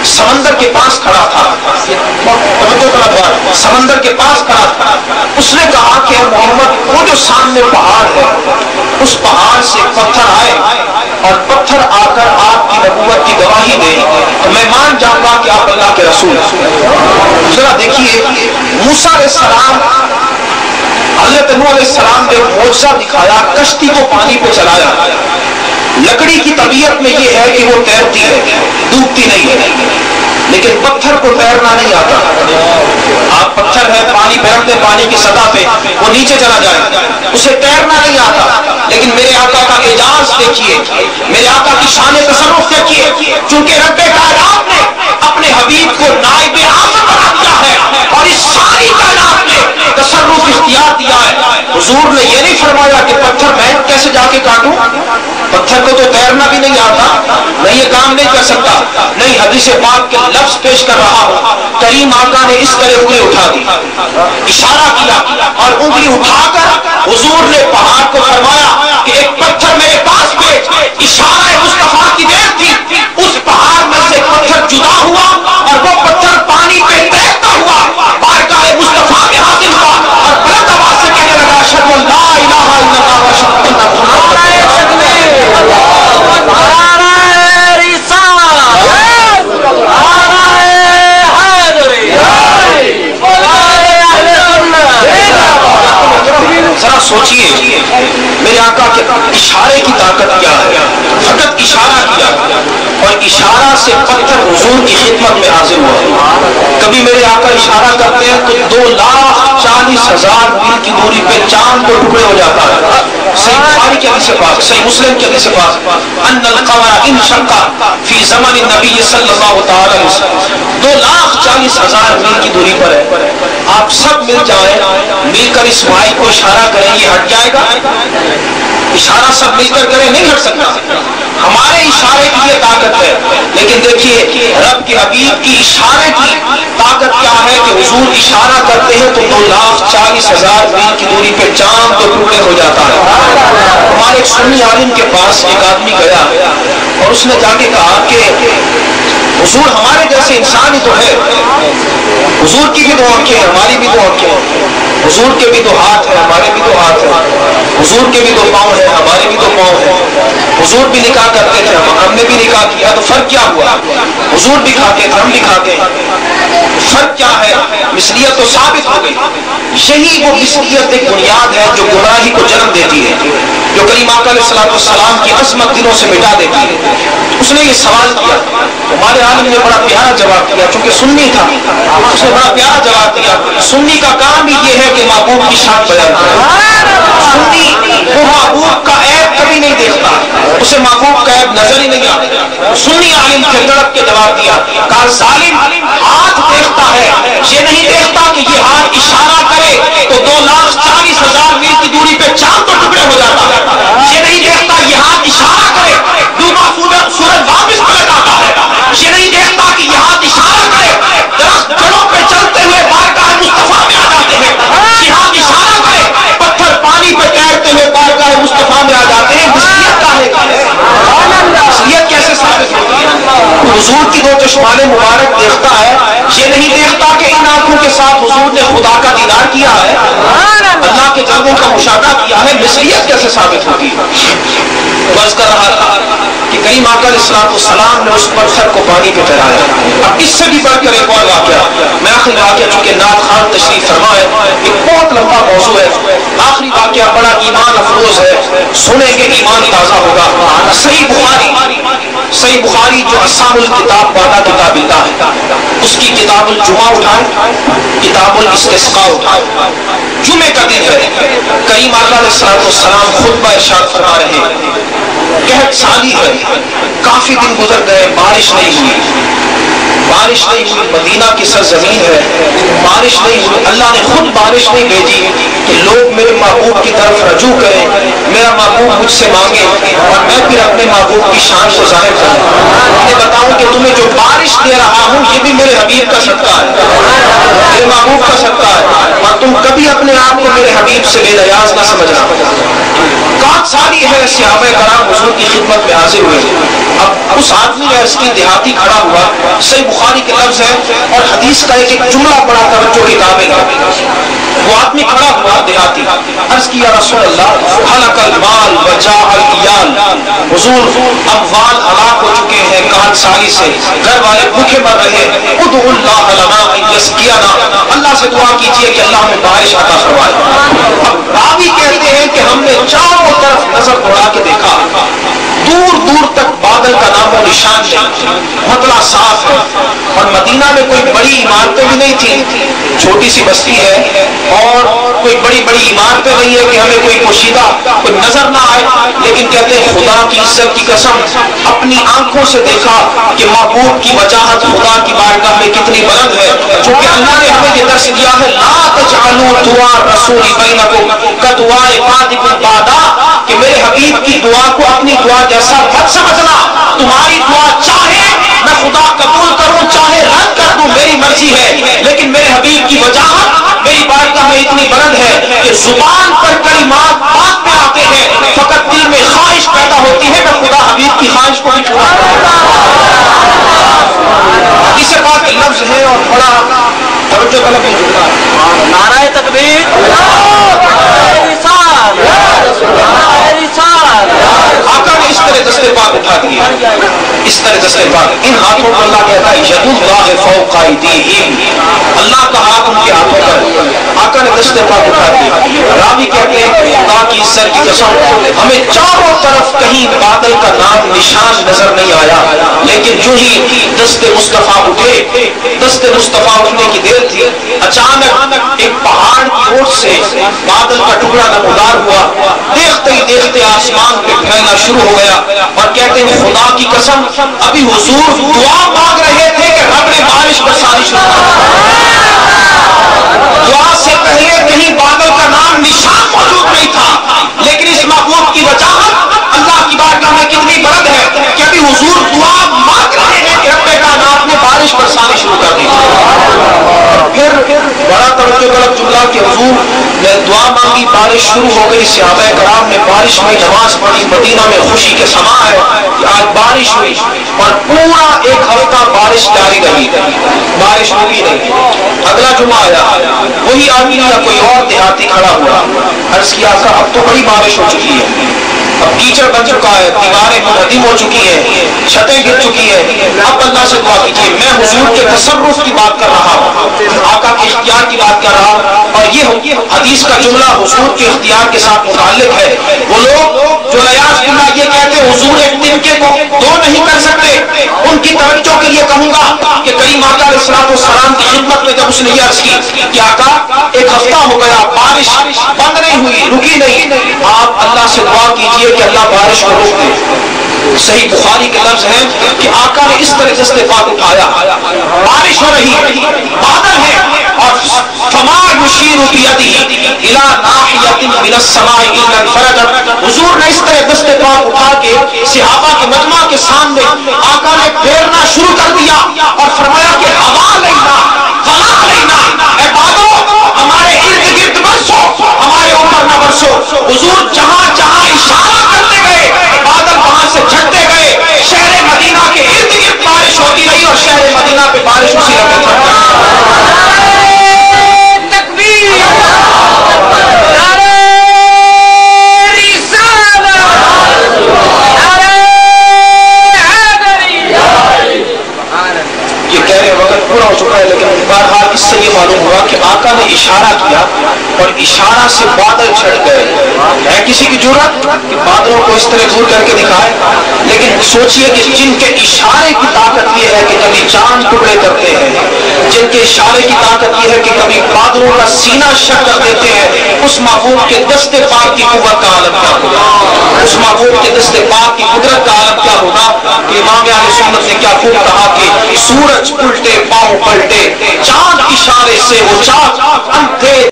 سمندر کے پاس کھڑا تھا، سمندر کے پاس کھڑا تھا، اس نے کہا کہ محمد وہ جو سامنے پہاڑ ہے اس پہاڑ سے پتھر آئے اور پتھر آ کر آپ کی نبوت کی گواہی دے تو میں مان جاؤں گا کہ آپ اللہ کے رسول ہیں۔ ذرا دیکھیے موسیٰ علیہ السلام، حضرت نوح علیہ السلام نے معجزہ دکھایا، کشتی کو پانی پہ چلایا۔ لکڑی کی طبیعت میں یہ ہے کہ وہ تیرتی ہے، ڈوبتی نہیں ہے، لیکن پتھر کو تیرنا نہیں آتا۔ آپ پتھر ہے، پانی پھینک دیں پانی کی سطح پہ وہ نیچے چلا جائے، اسے تیرنا نہیں آتا۔ لیکن میرے آقا کا اعجاز دیکھیے، میرے آقا کی شان تصرف دیکھیے، چونکہ رب کائنات نے اپنے حبیب کو نائب اعظم بنا دیا ہے اور اس ساری کائنات میں تصرف اختیار دیا ہے۔ حضور نے یہ نہیں فرمایا کہ پتھر میں کیسے جا کے کاٹوں، پتھر کو تو تیرنا بھی نہیں آتا، میں یہ کام نہیں کر سکتا، نہیں، حدیث پاک کے لفظ پیش کر رہا ہوں۔ کریم آقا نے اس طرح انگلی اٹھا دی، اشارہ کیا اور انگلی اٹھا کر حضور نے پہاڑ کو فرمایا کہ ایک پتھر میرے پاس بھیج۔ اشارہ مصطفیٰ کی دیر تھی، اس پہاڑ میں سے پتھر جدا ہوا اور وہ پتھر پانی پہ تیرتا ہوا بارگاہ مصطفیٰ میں حاصل ہوا اور بلند آواز سے کہنے لگا اشہد ان لا الہ الا اللہ واشہد ان محمد ذرا سوچئے میرے آقا کے اشارے کی طاقت کیا ہے۔ فقط اشارہ کیا اور اشارہ سے پتھر حضور کی خدمت میں حاضر ہوا۔ کبھی میرے آقا اشارہ کرتے ہیں تو 2,40,000 میل کی دوری پہ چاند کو ٹکڑے ہو جاتا ہے۔ صحیح بخاری کے حدیث پاک، صحیح مسلم کے حدیث پاک، ان القمر انشق فی زمن النبی صلی اللہ تعالی علیہ وسلم، 2,40,000 میل کی دوری پر ہے۔ آپ سب مل جائیں، مل کر اس بھائی کو اشارہ کریں، یہ ہٹ جائے گا؟ اشارہ سب مل کر کریں، نہیں ہٹ سکتا۔ ہمارے اشارے کی یہ طاقت ہے، لیکن دیکھیے رب کے حبیب کی اشارے کی طاقت کیا ہے کہ حضور اشارہ کرتے ہیں تو 2,40,000 میل کی دوری پہ چاند تو ٹکڑے ہو جاتا ہے۔ ہمارے ایک سنی عالم کے پاس ایک آدمی گیا اور اس نے جا کے کہا کہ حضور ہمارے جیسے انسان ہی تو ہے، حضور کی بھی دو آنکھیں ہیں، ہماری بھی دو آنکھیں ہیں، حضور کے بھی دو ہاتھ ہیں، ہمارے بھی دو ہاتھ ہیں، حضور کے بھی دو پاؤں ہیں، ہمارے بھی دو پاؤں ہیں، حضور بھی نکاح کرتے تھے، ہم نے بھی نکاح کیا، تو فرق کیا ہوا؟ حضور بھی کھاتے تھے، ہم بھی کھاتے ہیں، فرق کیا ہے؟ مثلیت تو ثابت ہو گئی۔ یہی وہ مثلیت ایک بنیاد ہے جو گمراہی کو جنم دیتی ہے، جو کریم آقا علیہ السلام کی عظمت دلوں سے مٹا دیتی ہے۔ اس نے یہ سوال کیا، ہمارے عالم نے بڑا پیارا جواب دیا، چونکہ سنی تھا، اس نے بڑا پیارا جواب دیا۔ سنی کا کام ہی یہ ہے کہ محبوب کی شان بیان کرے۔ سنی وہ محبوب کا عیب کبھی نہیں دیکھتا، اسے محبوب کا عیب نظر ہی نہیں آتا۔ سنی عالم پھر تڑپ کے جواب دیا، کہا ظالم ہاتھ دیکھتا ہے، یہ نہیں دیکھتا کہ یہ ہاتھ اشارہ کرے تو 2,40,000 میل کی دوری پہ چاند تو ٹکڑے ہو جاتا ہے، یہ نہیں دیکھتا یہ ہاتھ اشارہ کرے ڈوبا سورج واپس پلٹ آتا ہے، یہ نہیں دیکھتا کہ یہ ہاتھ اشارہ کرے درخت جڑوں پہ چلتے ہوئے بارگاہ مصطفیٰ میں آ جاتے ہیں، یہ ہاتھ اشارہ کرے پتھر پانی پہ تیرتے ہوئے بارگاہ مصطفیٰ میں آ جاتے ہیں۔ مثلیت کاہے کا ہے؟ مثلیت کیسے ثابت ہوتی ہے؟ حضور کی دو چشمان مبارک دیکھتا ہے، یہ نہیں دیکھتا کہ ان آنکھوں کے ساتھ حضور نے خدا کا دیدار کیا ہے، اللہ کے جلووں کا مشاہدہ کیا ہے، مثلیت کیسے ثابت ہوتی ہے؟ بس کر رہا تھا کہ کریم آقا علیہ السلام نے اس پتھر کو پانی پہ تیرایا۔ اب اس سے بھی بڑھ کر ایک اور واقعہ، میں آخری واقعہ چونکہ نعت خان تشریف فرما ہے، ایک بہت لمبا موضوع ہے، آخری واقعہ بڑا ایمان افروز ہے، سنیں گے ایمان تازہ ہوگا۔ صحیح بخاری جو اسام الکتاب والا کتاب اللہ ہے، اس کی کتاب الجمعہ اٹھائے، کتاب الاستسقاء اٹھائے، جمعے کا دن ہے، کریم آقا علیہ السلام خطبہ ارشاد فرما رہے ہیں، قحط سالی ہے، کافی دن گزر گئے، بارش نہیں ہوئی، بارش نہیں ہوئی، مدینہ کی سرزمین ہے، بارش نہیں ہوئی، اللہ نے خود بارش نہیں بھیجی کہ لوگ میرے محبوب کی طرف رجوع کریں، میرا محبوب مجھ سے مانگے اور میں پھر اپنے محبوب کی شان کو ظاہر کروں، میں بتاؤں کہ تمہیں جو بارش دے رہا ہوں یہ بھی میرے حبیب کا صدقہ ہے۔ میرے محبوب کا صدقہ ہے. اور تم کبھی اپنے آپ کو میرے حبیب سے بے نیاز نہ سمجھنا. 5 سالی ہے صحابہ کرام حضور کی خدمت میں حاضر ہوئے. اب اس آدمی یا اس کی دیہاتی کھڑا ہوا, صحیح بخاری کے لفظ ہے اور حدیث کا ایک جملہ بڑا توجہ کی قابل ہے. وہ آدمی کھڑا ہوا دیہاتی, عرض کیا رسول اللہ ہلک المال وجاء العیال, حضور اموال ہلاک ہو چکے ہیں کہت سالی سے, گھر والے بھوکے مر رہے ہیں, ادعو اللہ لنا ان یسقینا, اللہ سے دعا کیجئے کہ اللہ ہمیں بارش عطا فرمائے. اب راوی کہتے ہیں کہ ہم نے چاروں طرف نظر دوڑا کے دیکھا, دور دور تک بادل کا نام و نشان نہیں, مطلع صاف ہے, اور مدینہ میں کوئی بڑی عمارتیں بھی نہیں تھیں, چھوٹی سی بستی ہے اور کوئی بڑی بڑی عمارتیں نہیں ہے کہ ہمیں کوئی پوشیدہ کوئی نظر نہ آئے. لیکن کہتے ہیں خدا کی عزت کی قسم اپنی آنکھوں سے دیکھا کہ محبوب کی وجاہت خدا کی بارگاہ میں کتنی بلند ہے. چونکہ اللہ نے ہمیں یہ درس دیا ہے لا تجعلوا دعاء الرسول بینکم کدعاء بعضکم بعضا, کہ میرے حبیب کی دعا کو اپنی دعا جیسا مت سمجھنا. تمہاری دعا چاہے میں خدا قبول کروں چاہے رد کر دوں میری مرضی ہے, لیکن میرے حبیب کی وجاہت میری بارگاہ میں اتنی بلند ہے کہ زبان پر کلمات بات میں آتے ہیں, فقط دل میں خواہش پیدا ہوتی ہے میں خدا حبیب کی خواہش کو بھی پورا کروں. حدیث پاک لفظ ہے اور بڑا توجہ طلب ہے جملہ ہے. نعرہ تکبیر, آقا نے اس طرح دستے پاک اٹھا دیا, اس طرح دستے پاک, ان ہاتھوں کو اللہ کہتا ہے ید اللہ فوق ایدیہم, اللہ کا ہاتھ ان کے ہاتھوں پر. آقا نے دستے پاک اٹھا دیا. راوی کہتے ہیں خدا کی عزت کی قسم ہمیں چاروں طرف کہیں بادل کا نام نشان نظر نہیں آیا, لیکن جو ہی دست مصطفیٰ اٹھے, دست مصطفیٰ اٹھنے کی دیر تھی, اچانک ایک پہاڑ کی اوٹ سے بادل کا ٹکڑا نمودار ہوا, دیکھتے ہی دیکھتے آسمان پہ پھیلنا شروع ہو گیا. اور کہتے ہیں خدا کی قسم ابھی حضور دعا مانگ رہے تھے کہ رب نے بارش برسانی شروع کر. دعا سے پہلے کہیں بادل کا نام نشان موجود نہیں تھا, لیکن اس محبوب کی وجاہت اللہ کی بارگاہ میں کتنی بلند ہے کہ ابھی حضور دعا مانگ رہے ہیں کہ رب کائنات نے بارش برسانی شروع کر دی. پھر بڑا توجہ طلب جملہ کہ حضور نے دعا مانگی, بارش شروع ہو گئی, صحابہ کرام نے بارش میں نماز پڑھی, مدینہ میں خوشی کے سما ہے کہ آج بارش ہوئی, اور پورا 1 ہفتہ بارش جاری رہی, بارش ہوئی نہیں. اگلا جمعہ آیا, وہی آدمی یا کوئی اور دیہاتی کھڑا ہوا, عرض کیا آقا اب تو بڑی بارش ہو چکی ہے, اب کیچڑ بن چکا ہے, دیواریں منہدم ہو چکی ہیں, چھتیں گر چکی ہیں, اب اللہ سے دعا کیجیے. میں حضور کے تصرف کی بات کر رہا ہوں, آقا کے اختیار کی بات کر رہا ہوں, اور یہ حدیث کا جملہ حضور کے اختیار کے ساتھ متعلق ہے. وہ لوگ جو نیاز باللہ یہ کہتے ہیں حضور ایک طبقے کو 2 نہیں کر سکتے, ان کی توجہ کے لیے کہوں گا کہ کریم آقا علیہ الصلوۃ والسلام کی خدمت میں جب اس نے یہ عرض کی کہ آقا 1 ہفتہ ہو گیا بارش بند نہیں ہوئی, رکی نہیں, آپ اللہ سے دعا کیجئے کہ اللہ بارش کو روک دے. صحیح بخاری کے لفظ ہے کہ آقا نے اس طرح دست پاک اٹھایا, بارش ہو رہی, بادل ہے, اور فما یشیر بیدہ الی ناحیۃ من السماء الا انفرجت. حضور نے اس طرح دست پاک اٹھا کے صحابہ کے مجمع کے سامنے آقا نے پھیرنا شروع کر دیا اور فرمایا کہ ہوا لینا فلا لینا, اے بادلو ہمارے ارد گرد برسو, ہمارے اوپر نہ برسو. حضور جہاں جہاں اشارہ کرتے گئے بادل وہاں سے جھٹتے گئے, شہر مدینہ کے ارد گرد بارش ہوتی رہی اور شہر مدینہ پہ بارش اسی رقم پڑتی. پورا ہو چکا ہے, لیکن بہرحال اس سے یہ معلوم ہوا کہ آقا نے اشارہ کیا اور اشارہ سے بادل چھٹ گئے. ہے کسی کی جرأت کہ بادلوں کو اس طرح دور کر کے دکھائے, لیکن سوچئے کہ جن کے اشارے کی طاقت یہ ہے کہ کبھی چاند ٹکڑے کرتے ہیں, جن کے اشارے کی طاقت یہ ہے کہ کبھی بادلوں کا سینہ شک کر دیتے ہیں, اس محبوب کے دست پاک کی قوت کا عالم کیا ہوگا, اس محبوب کے دست پاک کی قدرت کا عالم کیا ہوگا. کہ امام اہل سنت نے کیا خوب کہا کہ سورج الٹے پاؤں پلٹے, چاند اشارے سے وہ چاند اندھے